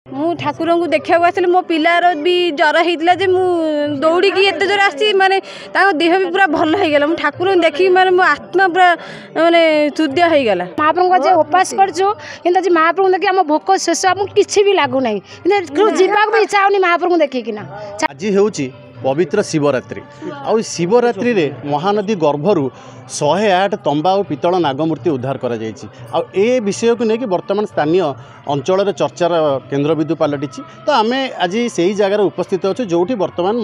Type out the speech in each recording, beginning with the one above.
मु ठाकुर को देखा आसली मो पिलार भी जर होता जे दौड़ी की एत जोर आसी माने देह भी पूरा भल हो गला ठाकुर देखी माने मो आत्मा पूरा माने चुदिया हो गला। महाप्रभु आज उपास करछु कि महाप्रभु देखी आम भोक शेष आम कि भी लगू ना जीवा भी इच्छा होनी महाप्रभु देखिकिना। आज होउची पवित्र शिवरात्रि आ शिवरात्रि रे महानदी गर्भरू 108 तंबा और पितल नागमूर्ति उद्धार करा जायछि। आ ए विषय को लेकिन वर्तमान स्थानीय अंचल चर्चार केन्द्रबिंदु पलटि। तो आम आज से ही जगार उपस्थित अच्छे जो वर्तमान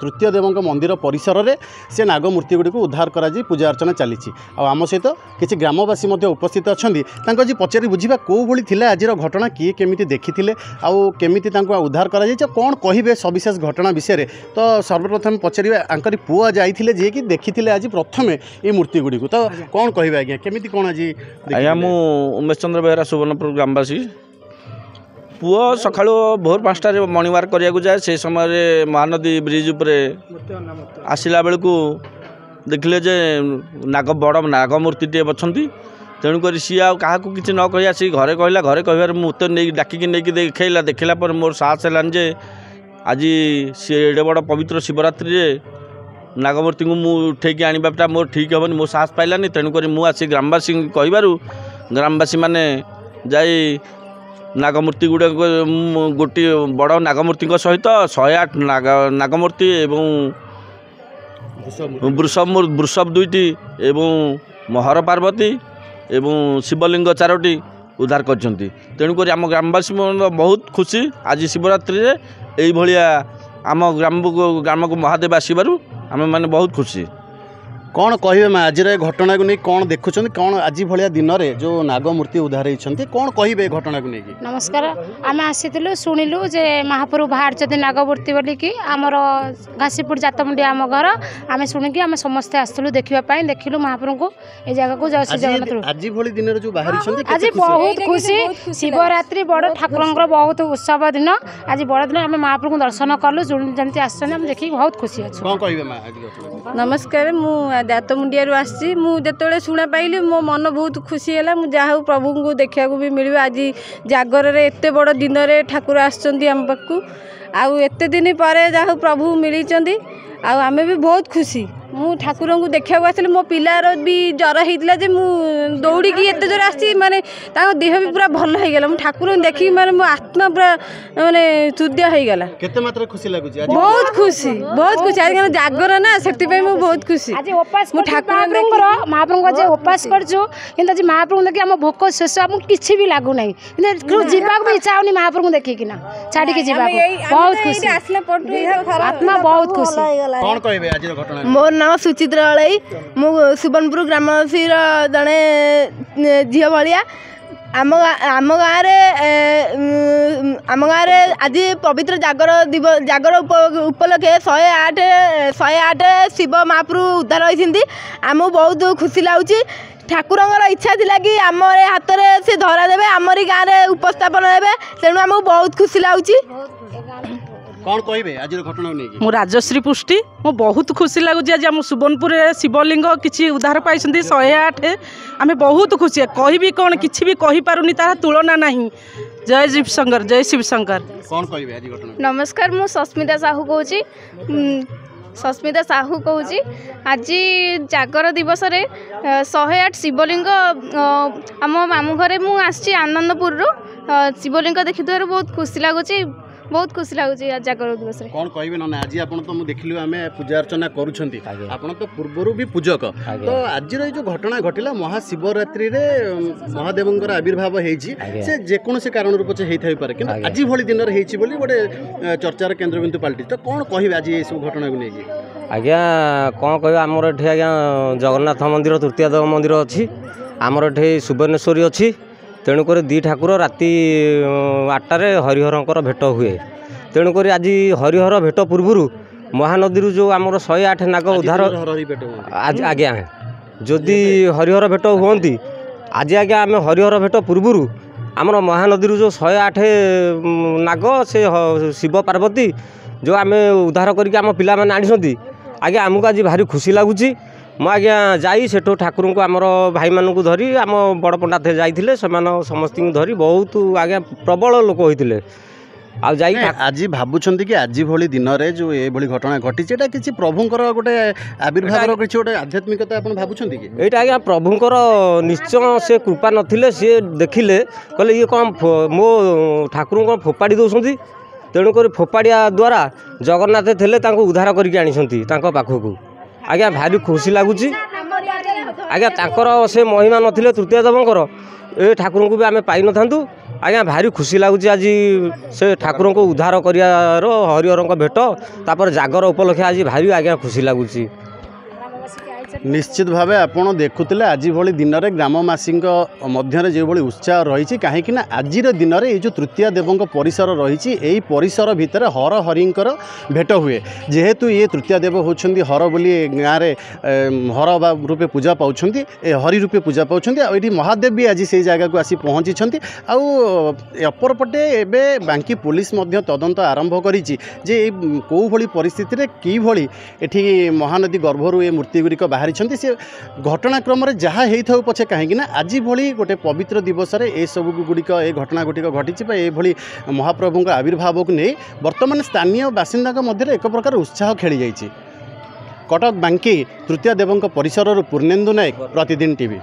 तृतीय देव मंदिर परिसर में से नागमूर्ति गुड़ी उद्धार करा पूजा अर्चना चली। आम सहित किसी ग्रामवासी उपस्थित अच्छा जी पचारि बुझा कौ भाई आज घटना किए केमी देखी आमी उद्धार करा कौन कहे सविशेष घटना विषय। तो सर्वप्रथम पचारे आंकरी पुआ जाइए जी कि देखी आज प्रथम ये मूर्ति गुड़ी को। तो कौन कहे आज्ञा केमी कौन आज आज्ञा मु उमेश चंद्र बेहरा सुवर्णपुर ग्रामवासी पुआ सका भोर 5टार मर्णिंग वाक करने जाए से समय महानदी ब्रिज उपरे आसला बेलू देखिले जे नाग बड़ नागमूर्ति टे अच्छा तेणुक सी क्या किसी न कही आसी घरे कहला घरे कह मुझे नहीं डाकिकी नहीं देखला देखला पर मोर साहस है जे आज सी एडे बड़ पवित्र शिवरात्रि नागमूर्ति को मुझे उठेकी आनवाटा मोर ठीक हेनी मो साहस पाइलानी। तेणुक मुझे ग्रामवासी कहबार ग्रामवासी मैंने जाई नागमूर्ति गुड़ा गोटे बड़ नागमूर्ति सहित 108 नागमूर्ति एवं वृषभ 2टी एवं महर पार्वती एवं शिवलिंग 4टी उद्धार करछंती। तेणुक आम ग्रामवासी बहुत खुशी आज शिवरात्रि रे एई भलिया आम ग्राम को महादेव आसबार आम मैंने बहुत खुशी। कौन कहे मैं आज घटना को नहीं कौन देखुं कौन आज भाया दिन में जो नागमूर्ति उद्धार होती कौन कहे घटना को लेकिन। नमस्कार आम आसीलु शुणिलु जे महाप्रभु बाहर नागमूर्ति बोलिकी आमर घासीपुर जातमुंडिया आम घर आम शुणिकी आम समस्ते आसलु देखापी देखिलु महाप्रभु को ये जगह को जय श्री जगन्नाथ। आज भली दिन जो बाहर आज बहुत खुशी शिवरात्रि बड़ ठाकुर बहुत उत्सव दिन आज बड़ दिन आम महाप्रभु दर्शन कलु जमी आम देखिए बहुत खुशी अच्छे। नमस्कार मु जातमुंडिया आसी मुझे शुणा पाइली मो मन बहुत खुशी है जहाँ प्रभु को देखा भी मिले। आज जागर एत बड़ दिन में ठाकुर आम पाखु आते दिन पर जहाँ प्रभु मिली आम भी बहुत खुशी। मु ठाकुर को देखा आसली मो पिलार भी जर होता जे दौड़ी की एत जोर आसी माने देह भी पूरा भल हो गला ठाकुर देखी माने मो आत्मा पूरा माने चुदिया हो गला। केते मात्रा खुशी लागुची आज बहुत खुशी आज जागर ना सेति पे मु बहुत खुशी। आज उपास मु ठाकुर महाप्रभु आज उपास करछु कि आज महाप्रभु देखी आम भोक शेष आम कि भी लगू ना जीवा भी इच्छा होनी महाप्रभु देखिकिना छाड़ी के जीवा बहुत खुशी आत्मा बहुत खुशी। कौन कहे आज घटना। मोर नाम सुचित्रा अलाई मु सुवर्णपुर ग्रामवासी जड़े झील भाया आम गाँव आज पवित्र जागर उपलक्षे 108 शिव महाप्रभु उद्धार होती आमको बहुत खुशी लगुच। ठाकुर इच्छा थी कि आम हाथ में से धरा देवे आमरी गाँव में उपस्थापन हे तेणु आमको बहुत खुशी लगुच। कौन कहे आज घटना नहीं मु राजश्री पुष्टि मो बहुत खुशी लगुच। आज आम सुवर्णपुर शिवलिंग किसी उद्धार पाई 108 आम बहुत खुशी है कहि कौन किसी भी कही पारुनी तार तुलना नहीं। जय शिवशंकर जय शिवशंकर। कौन कहे आज घटना। नमस्कार मु सस्मिता साहू कहूँ सस्मिता साहू कहूँ आज जागर दिवस 108 शिवलिंग आम मामू घरे मु आसी आनंदपुर शिवलिंग देखी बहुत खुशी लगुच बहुत खुशी लगुच जागर दिवस। कौन कहे ना आज आप तो देखिलु आम पूजा अर्चना करुँच आप तो पूर्वर भी पूजक। तो आज जो घटना घटला महाशिवरात्रि रे महादेव आविर्भाव से जेकोसी कारण रूप से होता पारे कि आज भली दिन में गोटे चर्चार केन्द्रबिंदु पलटि। तो कौन कहे आज ये सब घटना को लेकिन। आज्ञा कौन कह आमर ये आज्ञा जगन्नाथ मंदिर तृतीय देव मंदिर अच्छी आमर ये सुवर्णेश्वरी अच्छी तेणुक दी ठाकुर राति 8टार हरिहर भेट हुए। तेणुक आज हरिहर भेट पूर्वर महानदी जो आमर 108 नाग उद्धार आज आज्ञा जदि हरिहर भेट हुई आज आज्ञा आम हरिहर भेट पूर्वर आमर महानदी जो 108 नाग से शिव पार्वती जो आम उद्धार करके आम पिला माने आनी आज्ञा आमको आज भारी खुशी लगुच। मु आज्ञा जाई सेठो ठाकुर को आमर भाई मानू धरी आम बड़ पंडा जाइए से समस्त धरी बहुत आज्ञा प्रबल लोक होते ଆଉ ଯାଇ आज भावुंट कि आज भली दिन में जो ये घटना घटी किसी प्रभुंर गोटे आविर्भाव किसी गोटे आध्यात्मिकता आप भावुं कि एटा आज्ञा प्रभुंकर निश्चय से कृपा नथिले सी देखिले कहले ये कौन मो ठाकुर को फोपाड़ी दौरान तेणुक फोपाड़िया द्वारा जगन्नाथ थे उद्धार करके आनी पाखक आज्ञा भारी खुशी लगुच आज्ञा तांकर से महिमा नथिले तृतीय देवंकर ए ठाकुर को भी आम पाई न था आज्ञा भारी खुशी लगुच आज से ठाकुर को उद्धार कर हरिहर भेट तापर जागर उपलक्षे आज भारी आज्ञा खुशी लगुच निश्चित भाव आपड़ देखुले आज भली दिन में ग्रामवासी मध्य जो भाई उत्साह रही कहीं आज दिन में ये जो तृतीय देवों परिसर रही यही परिसर भितर हर हरिंकर भेट हुए जेहेतु ये तृतीय देव होती हर बोली गाँव में हर रूपे पूजा पाँच हरि रूपे पूजा पाँच आठ महादेव भी आज से जगह को आसी पहुँची अपरपटे एवं बांकी पुलिस तदंत आरंभ करी कौ भली परिस्थिति कि भली एठी महानदी गर्भरू ये मूर्तिगुड़िक बाहरी से घटनाक्रम जहाँ होता पछे कहीं आज भली गोटे पवित्र दिवस ये सब गुड़िक ये घटना गुटिक घटी ये महाप्रभु आविर्भाव को नहीं बर्तमान स्थानीय बासिंदा मध्य एक प्रकार उत्साह खेली जाइए। कटक बांकी तृतीय देवों परिसर पूर्णेन्दु नायक, प्रतिदिन टीवी।